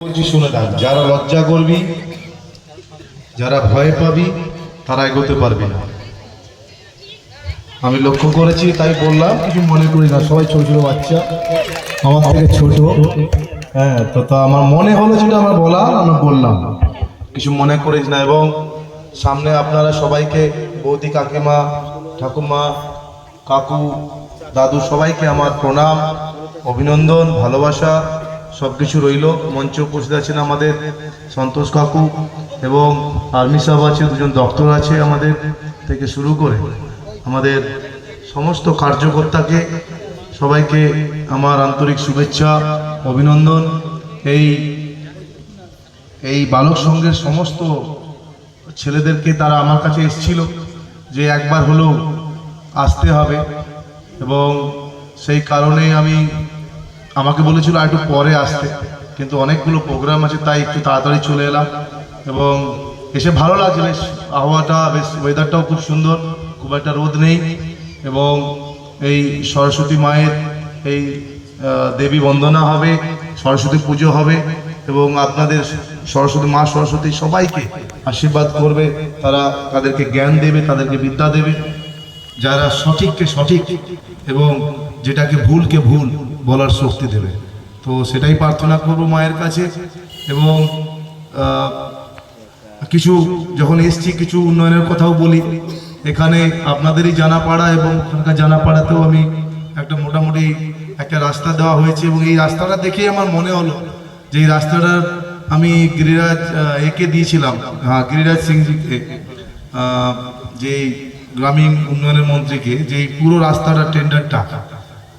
বলছি শুনে থাক, যারা লজ্জা করবি, যারা ভয় পাবি, তারা এগোতে পারবি না। আমি লক্ষ্য করেছি, তাই বললাম, কিছু মনে করি না। সবাই ছোট ছোট বাচ্চা, আমার থেকে ছোট। হ্যাঁ, তো আমার মনে হলো যেটা আমার বলার, আমি বললাম, কিছু মনে করিস না। এবং সামনে আপনারা সবাইকে, বৌদি, কাকিমা, ঠাকুমা, কাকু, দাদু, সবাইকে আমার প্রণাম, অভিনন্দন, ভালোবাসা সব কিছু রইল। মঞ্চে উপস্থিত আছেন আমাদের সন্তোষ কাকু এবং আর্মি সাহেব আছে, দুজন ডক্টর আছে আমাদের থেকে শুরু করে আমাদের সমস্ত কার্যকর্তাকে, সবাইকে আমার আন্তরিক শুভেচ্ছা, অভিনন্দন। এই বালক সংঘের সমস্ত ছেলেদেরকে, তারা আমার কাছে এসেছিল যে একবার হলেও আসতে হবে, এবং সেই কারণে আমাকে বলেছিল আর একটু পরে আসতে, কিন্তু অনেকগুলো প্রোগ্রাম আছে, তাই একটু তাড়াতাড়ি চলে এলাম। এবং এসে ভালো লাগছে, বেশ আবহাওয়াটা, বেশ ওয়েদারটাও খুব সুন্দর, খুব একটা রোদ নেই। এবং এই সরস্বতী মায়ের এই দেবী বন্দনা হবে, সরস্বতী পুজো হবে, এবং আপনাদের সরস্বতী মা সরস্বতী সবাইকে আশীর্বাদ করবে, তাদেরকে জ্ঞান দেবে, তাদেরকে বিদ্যা দেবে, যারা সঠিককে সঠিক এবং যেটাকে ভুলকে ভুল বলার শক্তি দেবে। তো সেটাই প্রার্থনা করব মায়ের কাছে। এবং কিছু যখন এসছি, কিছু উন্নয়নের কথাও বলি। এখানে আপনাদেরই জানাপাড়া এবং ওখানকার জানাপাড়াতেও আমি মোটামুটি একটা রাস্তা দেওয়া হয়েছে, এবং এই রাস্তাটা দেখেই আমার মনে হলো যে এই রাস্তাটার আমি গিরিরাজ একে দিয়েছিলাম, গিরিরাজ সিংজিকে, যে গ্রামীণ উন্নয়নের মন্ত্রীকে, যে পুরো রাস্তাটা টেন্ডারটা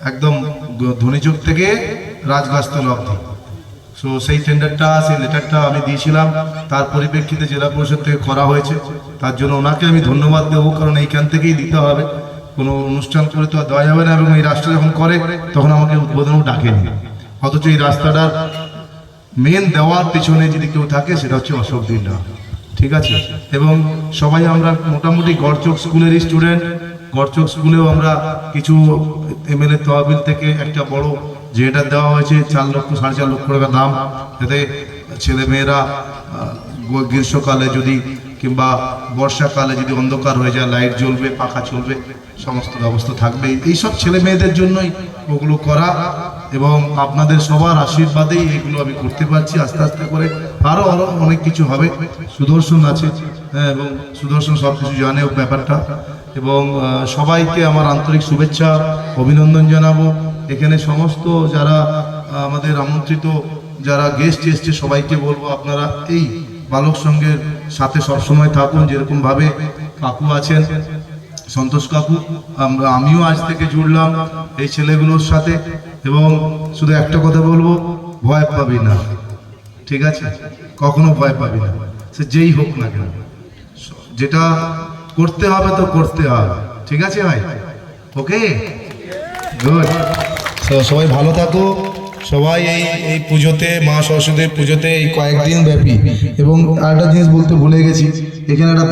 একদম ধনীচক থেকে রাজগাছতল অবধি, সো সেই লেটারটা আমি দিয়েছিলাম। তার পরিপ্রেক্ষিতে জেলা পরিষদ থেকে করা হয়েছে, তার জন্য ওনাকে আমি ধন্যবাদ দেবো, কারণ এইখান থেকেই দিতে হবে, কোনো অনুষ্ঠান করে তো আর দেওয়া যাবে না। এবং এই রাস্তা যখন করে তখন আমাকে উদ্বোধনও ডাকেনি, অথচ এই রাস্তাটার মেন দেওয়ার পিছনে যদি কেউ থাকে সেটা হচ্ছে অশোক দিনরা, ঠিক আছে। এবং সবাই আমরা মোটামুটি গড়চক স্কুলেরই স্টুডেন্ট। গড়চক স্কুলেও আমরা কিছু এমএলএ তহবিল থেকে একটা বড় যেটা দেওয়া হয়েছে 4 লক্ষ 4.5 লক্ষ টাকা দাম, যাতে ছেলে মেয়েরা গ্রীষ্মকালে যদি কিংবা বর্ষাকালে যদি অন্ধকার হয়ে যায়, লাইট জ্বলবে, পাখা চলবে, সমস্ত ব্যবস্থা থাকবে। এইসব ছেলে মেয়েদের জন্যই ওগুলো করা, এবং আপনাদের সবার আশীর্বাদেই এগুলো আমি করতে পারছি। আস্তে আস্তে করে আরও অনেক কিছু হবে। সুদর্শন আছে, হ্যাঁ, এবং সুদর্শন সব কিছু জানে ব্যাপারটা। এবং সবাইকে আমার আন্তরিক শুভেচ্ছা, অভিনন্দন জানাবো। এখানে সমস্ত যারা আমাদের আমন্ত্রিত, যারা গেস্ট এসছে, সবাইকে বলবো আপনারা এই বালক সংঘের সাথে সবসময় থাকুন। যেরকমভাবে কাকু আছেন, সন্তোষ কাকু, আমিও আজ থেকে জুড়লাম এই ছেলেগুলোর সাথে। এবং শুধু একটা কথা বলবো, ভয় পাবি না, ঠিক আছে? কখনো ভয় পাবি না, সে যেই হোক না কেন, যেটা করতে হবে তো করতে হবে, ঠিক আছে ভাই? ওকে, গুড। সবাই ভালো থাকো। সবাই এই পুজোতে, মা সরস্বতীর পুজোতে, এই কয়েকদিন ব্যাপী। এবং আরেকটা জিনিস বলতে ভুলে গেছি, এখানে একটা